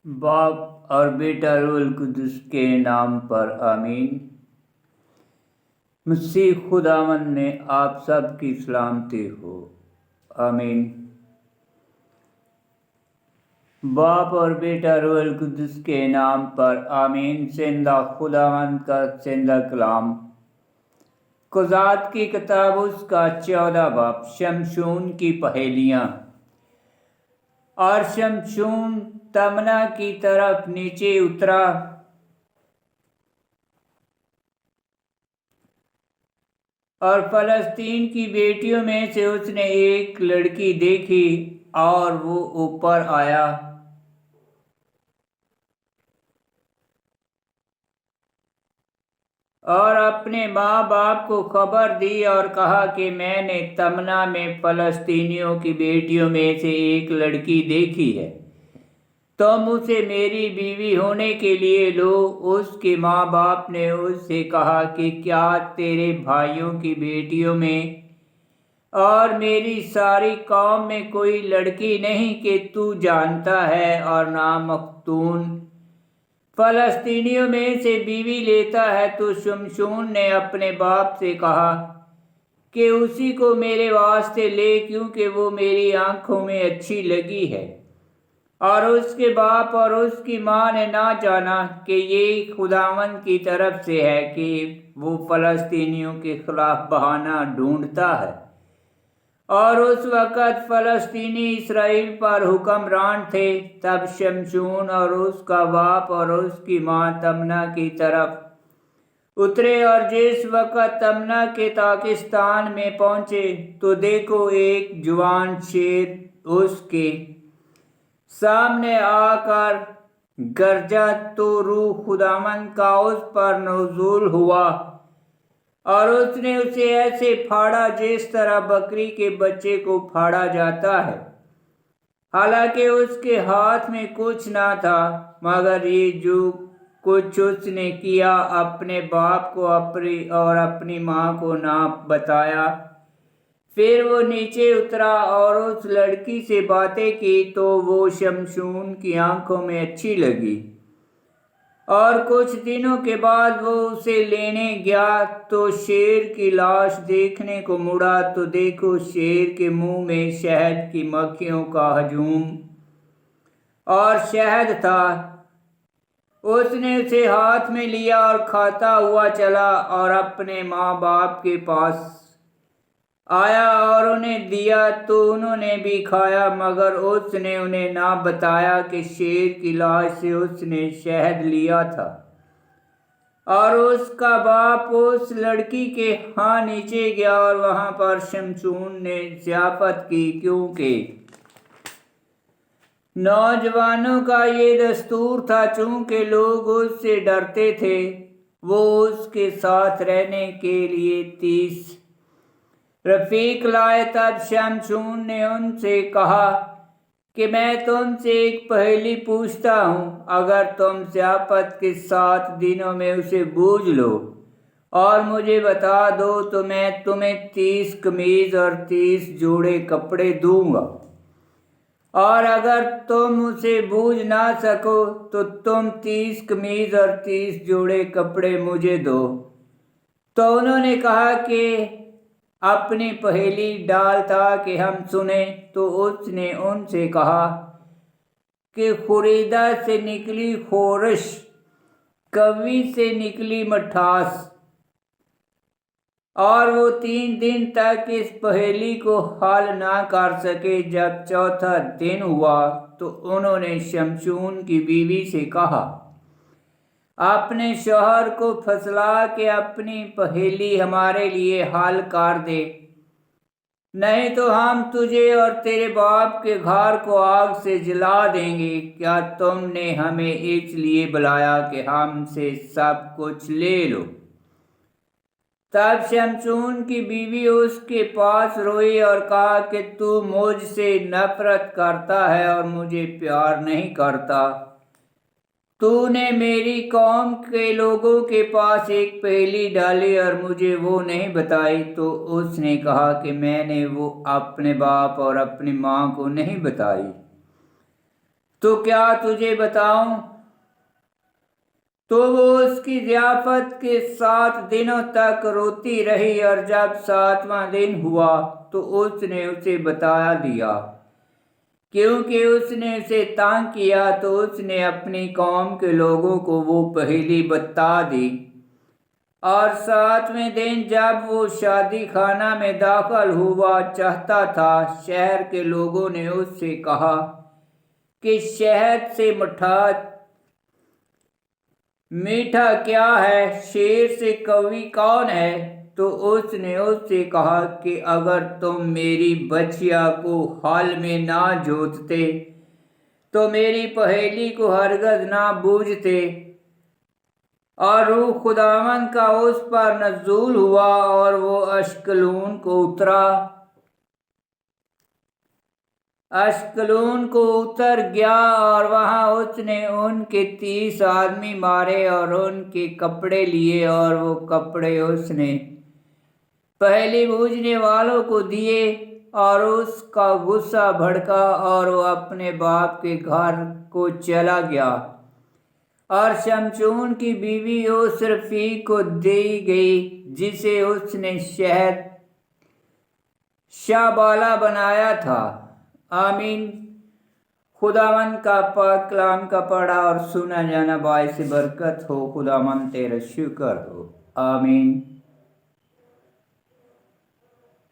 باپ اور بیٹا روح القدس کے نام پر آمین۔ مسیح خداوند میں آپ سب کی سلامتی ہو، آمین۔ باپ اور بیٹا روح القدس کے نام پر آمین۔ زندہ خداوند کا زندہ کلام۔ قضات کی کتاب اس کا 14 باب۔ شمشون کی پہیلیاں۔ اور شمشون تمنا کی طرف نیچے اترا اور فلسطین کی بیٹیوں میں سے اس نے ایک لڑکی دیکھی اور وہ اوپر آیا اور اپنے ماں باپ کو خبر دی اور کہا کہ میں نے تمنا میں فلسطینیوں کی بیٹیوں میں سے ایک لڑکی دیکھی ہے، تم اسے میری بیوی ہونے کے لیے لو۔ اس کے ماں باپ نے اس سے کہا کہ کیا تیرے بھائیوں کی بیٹیوں میں اور میری ساری قوم میں کوئی لڑکی نہیں کہ تو جانتا ہے اور نامختون فلسطینیوں میں سے بیوی لیتا ہے؟ تو شمشون نے اپنے باپ سے کہا کہ اسی کو میرے واسطے لے، کیونکہ وہ میری آنکھوں میں اچھی لگی ہے۔ اور اس کے باپ اور اس کی ماں نے نہ جانا کہ یہ خداوند کی طرف سے ہے کہ وہ فلسطینیوں کے خلاف بہانہ ڈھونڈتا ہے۔ اور اس وقت فلسطینی اسرائیل پر حکمران تھے۔ تب شمشون اور اس کا باپ اور اس کی ماں تمنا کی طرف اترے، اور جس وقت تمنا کے پاکستان میں پہنچے تو دیکھو ایک جوان شیر اس کے سامنے آ کر گرجا، تو روح خداوند کا اس پر نزول ہوا اور اس نے اسے ایسے پھاڑا جس طرح بکری کے بچے کو پھاڑا جاتا ہے، حالانکہ اس کے ہاتھ میں کچھ نہ تھا، مگر یہ جو کچھ اس نے کیا اپنے باپ کو اور اپنی ماں کو نہ بتایا۔ پھر وہ نیچے اترا اور اس لڑکی سے باتیں کی، تو وہ شمشون کی آنکھوں میں اچھی لگی، اور کچھ دنوں کے بعد وہ اسے لینے گیا۔ تو شیر کی لاش دیکھنے کو مڑا تو دیکھو شیر کے منہ میں شہد کی مکھیوں کا ہجوم اور شہد تھا۔ اس نے اسے ہاتھ میں لیا اور کھاتا ہوا چلا اور اپنے ماں باپ کے پاس آیا اور انہیں دیا، تو انہوں نے بھی کھایا، مگر اس نے انہیں نہ بتایا کہ شیر کی لاش سے اس نے شہد لیا تھا۔ اور اس کا باپ اس لڑکی کے ہاں نیچے گیا اور وہاں پر شمشون نے ضیافت کی، کیونکہ نوجوانوں کا یہ دستور تھا، چونکہ لوگ اس سے ڈرتے تھے۔ وہ اس کے ساتھ رہنے کے لیے 30 رفیق لائے۔ تب شمشون نے ان سے کہا کہ میں تم سے ایک پہیلی پوچھتا ہوں، اگر تم ضیافت کے 7 دنوں میں اسے بوجھ لو اور مجھے بتا دو تو میں تمہیں 30 قمیض اور 30 جوڑے کپڑے دوں گا، اور اگر تم اسے بوجھ نہ سکو تو تم 30 قمیض اور 30 جوڑے کپڑے مجھے دو۔ تو انہوں نے کہا کہ اپنی پہیلی ڈال تاکہ ہم سنیں۔ تو اس نے ان سے کہا کہ خریدا سے نکلی خورش، کوی سے نکلی مٹھاس، اور وہ 3 دن تک اس پہیلی کو حل نہ کر سکے۔ جب 4تھا دن ہوا تو انہوں نے شمشون کی بیوی سے کہا، اپنے شوہر کو پھسلا کے اپنی پہیلی ہمارے لیے حل کر دے، نہیں تو ہم تجھے اور تیرے باپ کے گھر کو آگ سے جلا دیں گے۔ کیا تم نے ہمیں اس لیے بلایا کہ ہم سے سب کچھ لے لو؟ تب شمشون کی بیوی اس کے پاس روئی اور کہا کہ تو مجھ سے نفرت کرتا ہے اور مجھے پیار نہیں کرتا۔ تو نے میری قوم کے لوگوں کے پاس ایک پہیلی ڈالی اور مجھے وہ نہیں بتائی۔ تو اس نے کہا کہ میں نے وہ اپنے باپ اور اپنی ماں کو نہیں بتائی۔ تو کیا تجھے بتاؤں؟ تو وہ اس کی ضیافت کے 7 دنوں تک روتی رہی، اور جب 7واں دن ہوا تو اس نے اسے بتا دیا۔ کیونکہ اس نے اسے تنگ کیا تو اس نے اپنی قوم کے لوگوں کو وہ پہیلی بتا دی۔ اور 7ویں دن جب وہ شادی خانہ میں داخل ہوا چاہتا تھا، شہر کے لوگوں نے اس سے کہا کہ شہد سے میٹھا کیا ہے، شیر سے قوی کون ہے؟ تو اس نے اس سے کہا کہ اگر تم میری بچیا کو حل میں نہ جوتتے تو میری پہیلی کو ہرگز نہ بوجھتے۔ اور روح خداوند کا اس پر نزول ہوا اور وہ اشکلون کو اتر گیا، اور وہاں اس نے ان کے 30 آدمی مارے اور ان کے کپڑے لیے، اور وہ کپڑے اس نے پہیلی بوجھنے والوں کو دیے، اور اس کا غصہ بھڑکا اور وہ اپنے باپ کے گھر کو چلا گیا۔ اور شمشون کی بیوی اس رفیق کو دی گئی جسے اس نے شہبالہ بنایا تھا۔ آمین۔ خداوند کا پاک کلام کا پڑھا اور سنا جانا باعث برکت ہو۔ خداوند تیرا شکر ہو۔ آمین۔